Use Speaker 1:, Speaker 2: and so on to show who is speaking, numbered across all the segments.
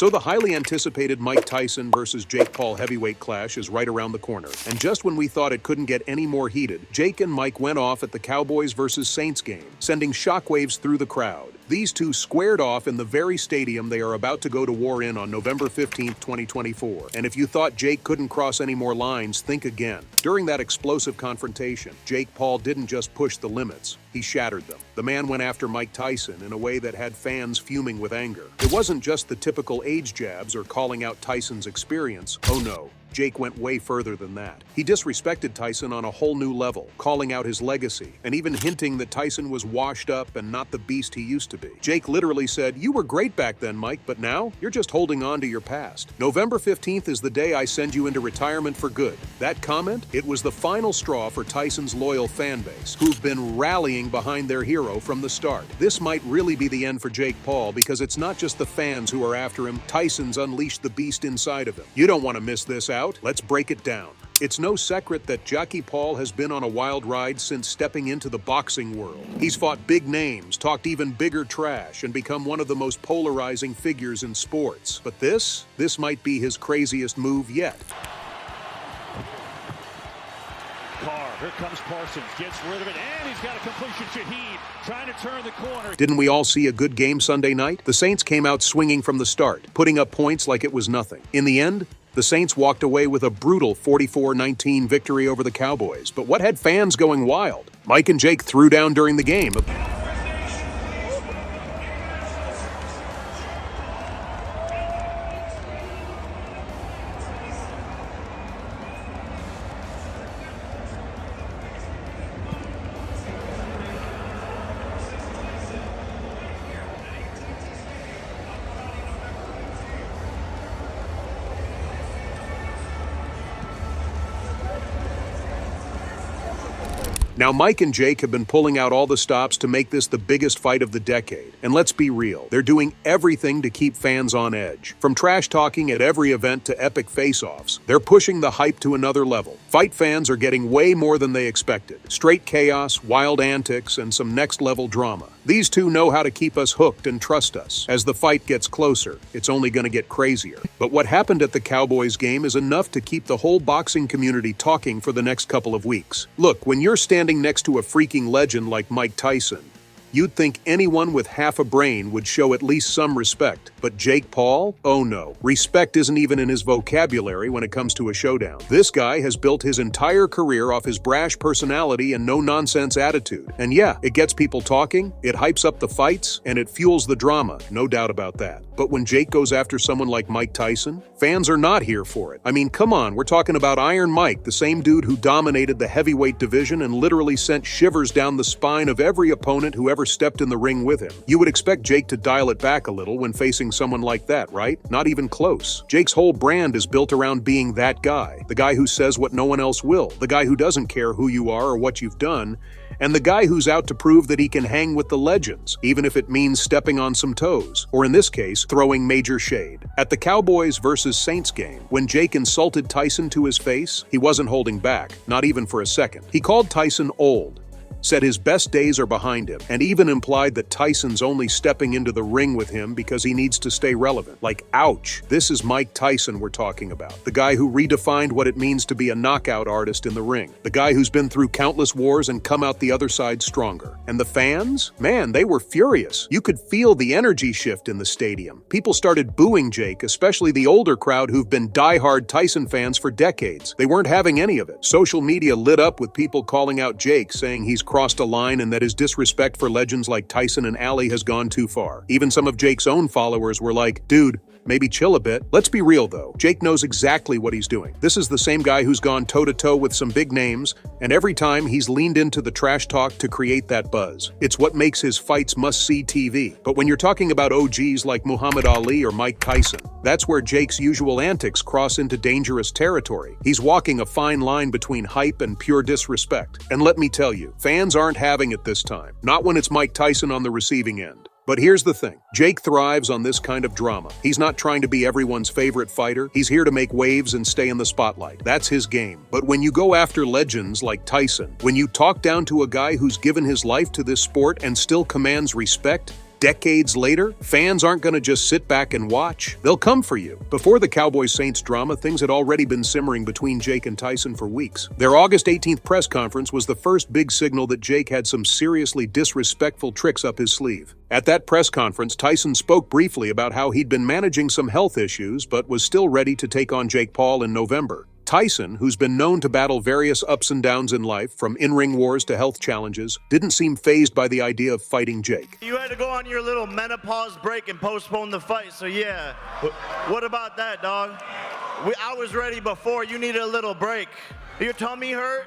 Speaker 1: So the highly anticipated Mike Tyson versus Jake Paul heavyweight clash is right around the corner. And just when we thought it couldn't get any more heated, Jake and Mike went off at the Cowboys versus Saints game, sending shockwaves through the crowd. These two squared off in the very stadium they are about to go to war in on November 15, 2024. And if you thought Jake couldn't cross any more lines, think again. During that explosive confrontation, Jake Paul didn't just push the limits, he shattered them. The man went after Mike Tyson in a way that had fans fuming with anger. It wasn't just the typical age jabs or calling out Tyson's experience. Oh no. Jake went way further than that. He disrespected Tyson on a whole new level, calling out his legacy, and even hinting that Tyson was washed up and not the beast he used to be. Jake literally said, "You were great back then, Mike, but now you're just holding on to your past. November 15th is the day I send you into retirement for good." That comment, it was the final straw for Tyson's loyal fan base, who've been rallying behind their hero from the start. This might really be the end for Jake Paul because it's not just the fans who are after him. Tyson's unleashed the beast inside of him. You don't want to miss this out. Let's break it down. It's no secret that Jake Paul has been on a wild ride since stepping into the boxing world. He's fought big names, talked even bigger trash, and become one of the most polarizing figures in sports. But this might be his craziest move yet.
Speaker 2: Here comes Parsons, gets rid of it, and he's got a completion. Shaheed trying to turn the corner.
Speaker 1: Didn't we all see a good game Sunday night? The Saints came out swinging from the start, putting up points like it was nothing. In the end, the Saints walked away with a brutal 44-19 victory over the Cowboys. But what had fans going wild? Mike and Jake threw down during the game. Now, Mike and Jake have been pulling out all the stops to make this the biggest fight of the decade. And let's be real, they're doing everything to keep fans on edge. From trash talking at every event to epic face-offs, they're pushing the hype to another level. Fight fans are getting way more than they expected. Straight chaos, wild antics, and some next-level drama. These two know how to keep us hooked and trust us. As the fight gets closer, it's only going to get crazier. But what happened at the Cowboys game is enough to keep the whole boxing community talking for the next couple of weeks. Look, when you're standing next to a freaking legend like Mike Tyson, you'd think anyone with half a brain would show at least some respect. But Jake Paul? Oh no. Respect isn't even in his vocabulary when it comes to a showdown. This guy has built his entire career off his brash personality and no-nonsense attitude. And yeah, it gets people talking, it hypes up the fights, and it fuels the drama, no doubt about that. But when Jake goes after someone like Mike Tyson, fans are not here for it. I mean, come on, we're talking about Iron Mike, the same dude who dominated the heavyweight division and literally sent shivers down the spine of every opponent who ever stepped in the ring with him. You would expect Jake to dial it back a little when facing someone like that, right? Not even close. Jake's whole brand is built around being that guy. The guy who says what no one else will. The guy who doesn't care who you are or what you've done. And the guy who's out to prove that he can hang with the legends, even if it means stepping on some toes, or in this case, throwing major shade. At the Cowboys versus Saints game, when Jake insulted Tyson to his face, he wasn't holding back, not even for a second. He called Tyson old, said his best days are behind him, and even implied that Tyson's only stepping into the ring with him because he needs to stay relevant. Like, ouch. This is Mike Tyson we're talking about. The guy who redefined what it means to be a knockout artist in the ring. The guy who's been through countless wars and come out the other side stronger. And the fans? Man, they were furious. You could feel the energy shift in the stadium. People started booing Jake, especially the older crowd who've been diehard Tyson fans for decades. They weren't having any of it. Social media lit up with people calling out Jake, saying he's crossed a line and that his disrespect for legends like Tyson and Ali has gone too far. Even some of Jake's own followers were like, dude, maybe chill a bit. Let's be real though, Jake knows exactly what he's doing. This is the same guy who's gone toe-to-toe with some big names, and every time he's leaned into the trash talk to create that buzz. It's what makes his fights must-see TV. But when you're talking about OGs like Muhammad Ali or Mike Tyson, that's where Jake's usual antics cross into dangerous territory. He's walking a fine line between hype and pure disrespect. And let me tell you, fans aren't having it this time. Not when it's Mike Tyson on the receiving end. But here's the thing. Jake thrives on this kind of drama. He's not trying to be everyone's favorite fighter. He's here to make waves and stay in the spotlight. That's his game. But when you go after legends like Tyson, when you talk down to a guy who's given his life to this sport and still commands respect, decades later, fans aren't going to just sit back and watch. They'll come for you. Before the Cowboys-Saints drama, things had already been simmering between Jake and Tyson for weeks. Their August 18th press conference was the first big signal that Jake had some seriously disrespectful tricks up his sleeve. At that press conference, Tyson spoke briefly about how he'd been managing some health issues but was still ready to take on Jake Paul in November. Tyson, who's been known to battle various ups and downs in life, from in-ring wars to health challenges, didn't seem fazed by the idea of fighting Jake.
Speaker 3: You had to go on your little menopause break and postpone the fight, so yeah. What about that, dog? I was ready before. You needed a little break. Your tummy hurt?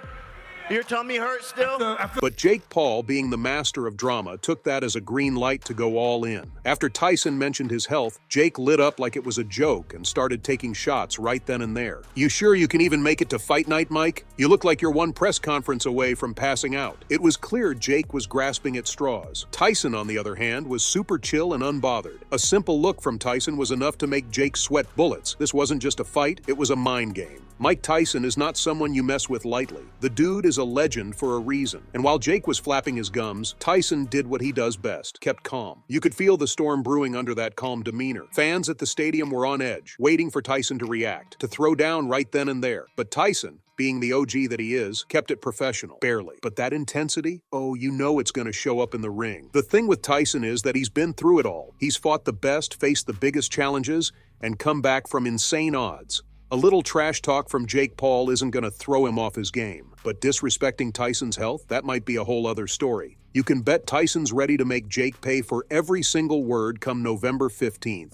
Speaker 3: Your tummy hurt still?
Speaker 1: But Jake Paul, being the master of drama, took that as a green light to go all in. After Tyson mentioned his health, Jake lit up like it was a joke and started taking shots right then and there. "You sure you can even make it to fight night, Mike? You look like you're one press conference away from passing out." It was clear Jake was grasping at straws. Tyson, on the other hand, was super chill and unbothered. A simple look from Tyson was enough to make Jake sweat bullets. This wasn't just a fight, it was a mind game. Mike Tyson is not someone you mess with lightly. The dude is a legend for a reason. And while Jake was flapping his gums, Tyson did what he does best, kept calm. You could feel the storm brewing under that calm demeanor. Fans at the stadium were on edge, waiting for Tyson to react, to throw down right then and there. But Tyson, being the OG that he is, kept it professional. Barely. But that intensity? Oh, you know it's going to show up in the ring. The thing with Tyson is that he's been through it all. He's fought the best, faced the biggest challenges, and come back from insane odds. A little trash talk from Jake Paul isn't going to throw him off his game, but disrespecting Tyson's health, that might be a whole other story. You can bet Tyson's ready to make Jake pay for every single word come November 15th.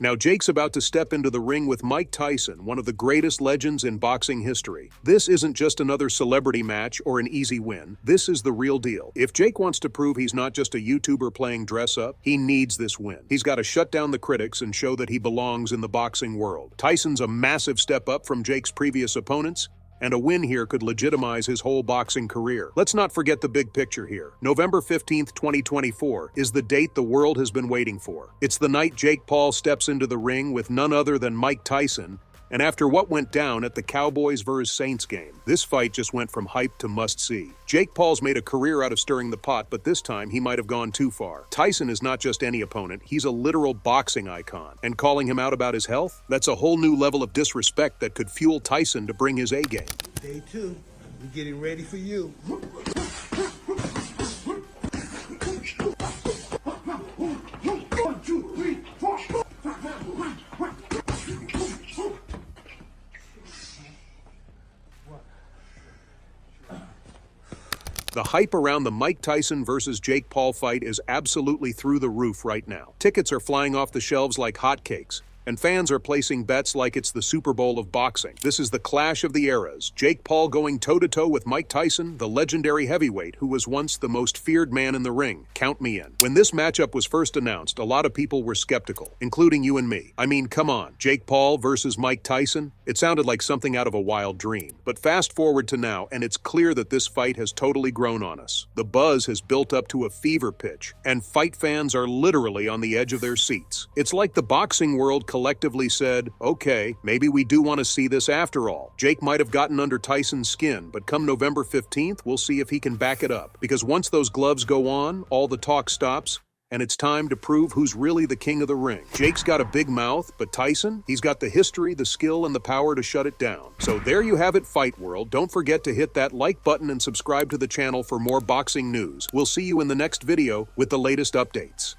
Speaker 1: Now, Jake's about to step into the ring with Mike Tyson, one of the greatest legends in boxing history. This isn't just another celebrity match or an easy win. This is the real deal. If Jake wants to prove he's not just a YouTuber playing dress-up, he needs this win. He's got to shut down the critics and show that he belongs in the boxing world. Tyson's a massive step up from Jake's previous opponents, and a win here could legitimize his whole boxing career. Let's not forget the big picture here. November 15th, 2024 is the date the world has been waiting for. It's the night Jake Paul steps into the ring with none other than Mike Tyson, and after what went down at the Cowboys vs. Saints game, this fight just went from hype to must-see. Jake Paul's made a career out of stirring the pot, but this time he might have gone too far. Tyson is not just any opponent, he's a literal boxing icon. And calling him out about his health? That's a whole new level of disrespect that could fuel Tyson to bring his A-game.
Speaker 4: Day two, we're getting ready for you.
Speaker 1: The hype around the Mike Tyson versus Jake Paul fight is absolutely through the roof right now. Tickets are flying off the shelves like hotcakes, and fans are placing bets like it's the Super Bowl of boxing. This is the clash of the eras. Jake Paul going toe-to-toe with Mike Tyson, the legendary heavyweight who was once the most feared man in the ring. Count me in. When this matchup was first announced, a lot of people were skeptical, including you and me. I mean, come on, Jake Paul versus Mike Tyson? It sounded like something out of a wild dream. But fast forward to now, and it's clear that this fight has totally grown on us. The buzz has built up to a fever pitch, and fight fans are literally on the edge of their seats. It's like the boxing world collectively said, okay, maybe we do want to see this after all. Jake might have gotten under Tyson's skin, but come November 15th, we'll see if he can back it up. Because once those gloves go on, all the talk stops, and it's time to prove who's really the king of the ring. Jake's got a big mouth, but Tyson, he's got the history, the skill, and the power to shut it down. So there you have it, Fight World. Don't forget to hit that like button and subscribe to the channel for more boxing news. We'll see you in the next video with the latest updates.